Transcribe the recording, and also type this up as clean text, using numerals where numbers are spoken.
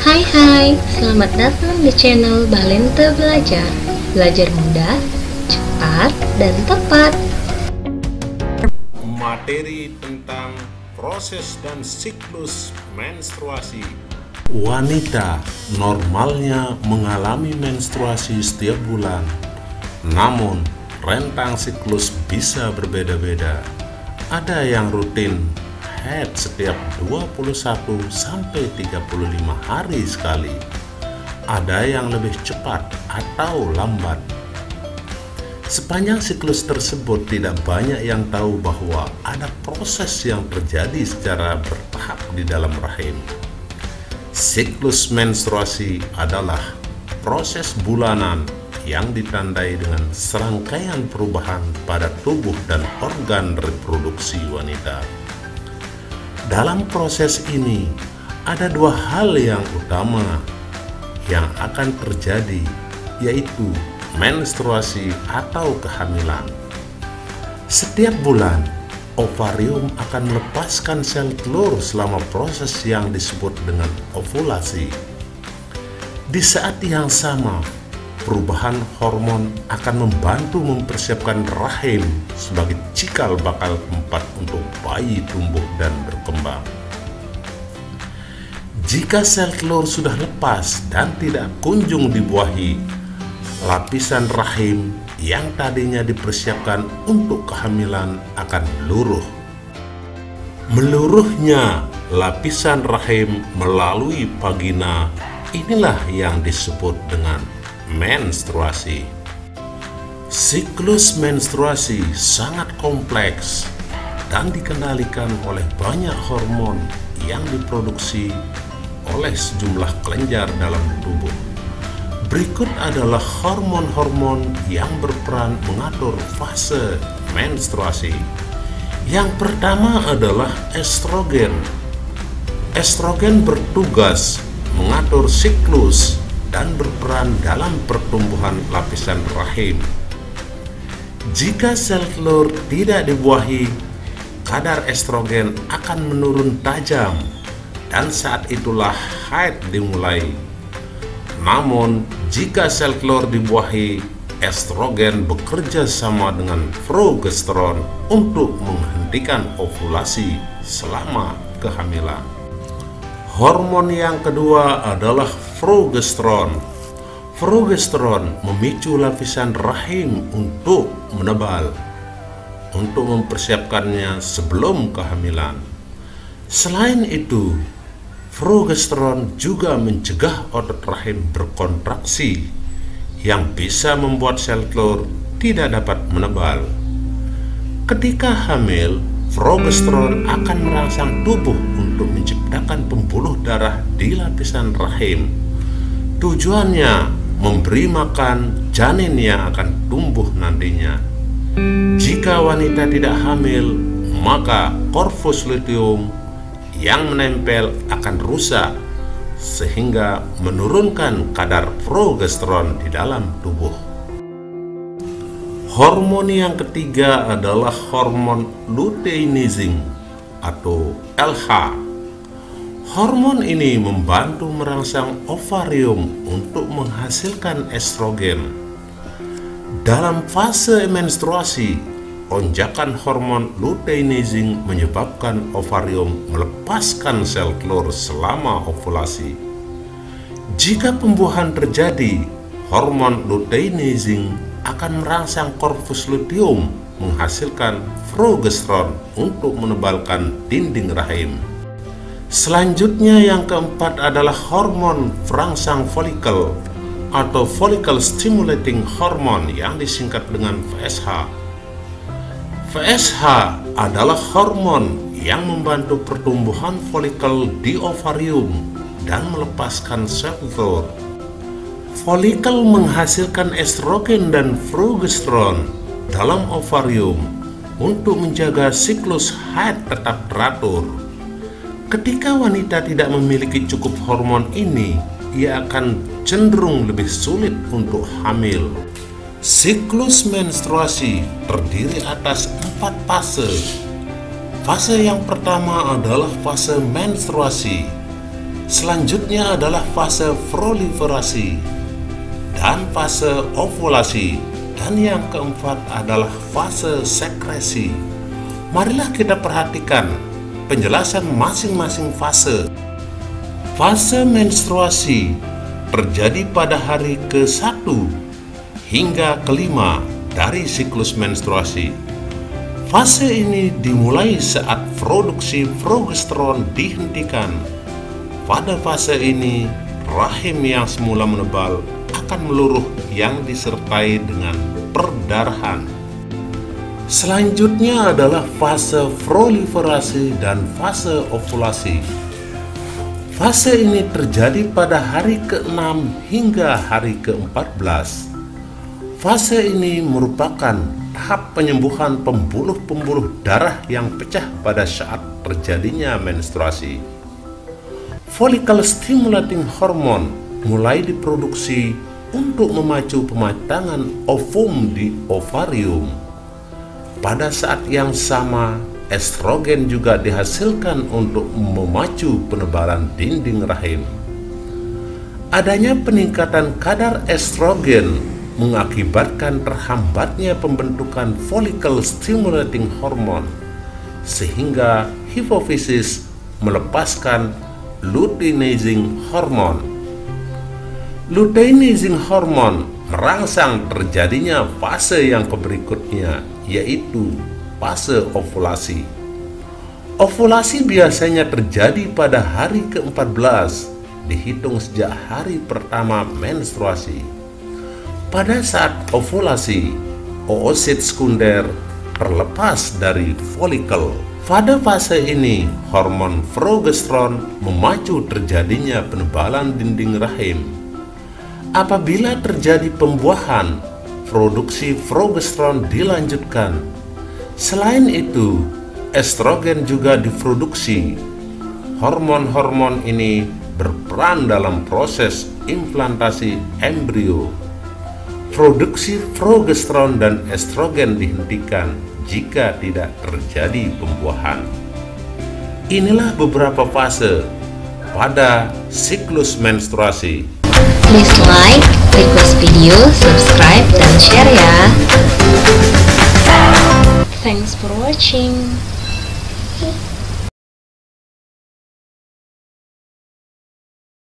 Hai, selamat datang di channel Balente Belajar. Belajar mudah, cepat, dan tepat. Materi tentang proses dan siklus menstruasi. Wanita normalnya mengalami menstruasi setiap bulan, namun rentang siklus bisa berbeda-beda. Ada yang rutin haid setiap 21 sampai 35 hari sekali. Ada yang lebih cepat atau lambat. Sepanjang siklus tersebut tidak banyak yang tahu bahwa ada proses yang terjadi secara bertahap di dalam rahim. Siklus menstruasi adalah proses bulanan yang ditandai dengan serangkaian perubahan pada tubuh dan organ reproduksi wanita. Dalam proses ini, ada dua hal yang utama yang akan terjadi, yaitu menstruasi atau kehamilan. Setiap bulan, ovarium akan melepaskan sel telur selama proses yang disebut dengan ovulasi. Di saat yang sama, perubahan hormon akan membantu mempersiapkan rahim sebagai cikal bakal tempat untuk bayi tumbuh dan berkembang. Jika sel telur sudah lepas dan tidak kunjung dibuahi, lapisan rahim yang tadinya dipersiapkan untuk kehamilan akan meluruh. Meluruhnya lapisan rahim melalui vagina, inilah yang disebut dengan menstruasi. Siklus menstruasi sangat kompleks dan dikendalikan oleh banyak hormon yang diproduksi oleh sejumlah kelenjar dalam tubuh. Berikut adalah hormon-hormon yang berperan mengatur fase menstruasi. Yang pertama adalah estrogen. Estrogen bertugas mengatur siklus dan berperan dalam pertumbuhan lapisan rahim. Jika sel telur tidak dibuahi, kadar estrogen akan menurun tajam dan saat itulah haid dimulai. Namun, jika sel telur dibuahi, estrogen bekerja sama dengan progesteron untuk menghentikan ovulasi selama kehamilan. Hormon yang kedua adalah progesteron. Progesteron memicu lapisan rahim untuk menebal, untuk mempersiapkannya sebelum kehamilan. Selain itu, progesteron juga mencegah otot rahim berkontraksi yang bisa membuat sel telur tidak dapat menebal. Ketika hamil, progesteron akan merangsang tubuh untuk menciptakan pembuluh darah di lapisan rahim. Tujuannya memberi makan janin yang akan tumbuh nantinya. Jika wanita tidak hamil, maka corpus luteum yang menempel akan rusak sehingga menurunkan kadar progesteron di dalam tubuh. Hormon yang ketiga adalah hormon luteinizing atau LH. Hormon ini membantu merangsang ovarium untuk menghasilkan estrogen. Dalam fase menstruasi, lonjakan hormon luteinizing menyebabkan ovarium melepaskan sel telur selama ovulasi. Jika pembuahan terjadi, hormon luteinizing akan merangsang corpus luteum menghasilkan progesteron untuk menebalkan dinding rahim. Selanjutnya yang keempat adalah hormon perangsang folikel atau follicle stimulating hormone yang disingkat dengan FSH. FSH adalah hormon yang membantu pertumbuhan folikel di ovarium dan melepaskan sel telur. Folikel menghasilkan estrogen dan progesteron dalam ovarium untuk menjaga siklus haid tetap teratur. Ketika wanita tidak memiliki cukup hormon ini, ia akan cenderung lebih sulit untuk hamil. Siklus menstruasi terdiri atas 4 fase. Fase yang pertama adalah fase menstruasi. Selanjutnya adalah fase proliferasi dan fase ovulasi, dan yang keempat adalah fase sekresi. Marilah kita perhatikan penjelasan masing-masing fase. Fase menstruasi terjadi pada hari ke-1 hingga ke-5 dari siklus menstruasi. Fase ini dimulai saat produksi progesteron dihentikan. Pada fase ini, rahim yang semula menebal akan meluruh yang disertai dengan perdarahan. Selanjutnya adalah fase proliferasi dan fase ovulasi. Fase ini terjadi pada hari ke-6 hingga hari ke-14. Fase ini merupakan tahap penyembuhan pembuluh-pembuluh darah yang pecah pada saat terjadinya menstruasi. Follicle stimulating hormone mulai diproduksi untuk memacu pematangan ovum di ovarium. Pada saat yang sama, estrogen juga dihasilkan untuk memacu penebalan dinding rahim. Adanya peningkatan kadar estrogen mengakibatkan terhambatnya pembentukan follicle stimulating hormone, sehingga hipofisis melepaskan luteinizing hormone. Luteinizing hormone merangsang terjadinya fase yang berikutnya, yaitu fase ovulasi. Ovulasi biasanya terjadi pada hari ke-14, dihitung sejak hari pertama menstruasi. Pada saat ovulasi, oosit sekunder terlepas dari folikel. Pada fase ini, hormon progesteron memacu terjadinya penebalan dinding rahim. Apabila terjadi pembuahan, produksi progesteron dilanjutkan. Selain itu, estrogen juga diproduksi. Hormon-hormon ini berperan dalam proses implantasi embrio. Produksi progesteron dan estrogen dihentikan jika tidak terjadi pembuahan. Inilah beberapa fase pada siklus menstruasi. Please like, request video, subscribe, dan share ya. Thanks for watching.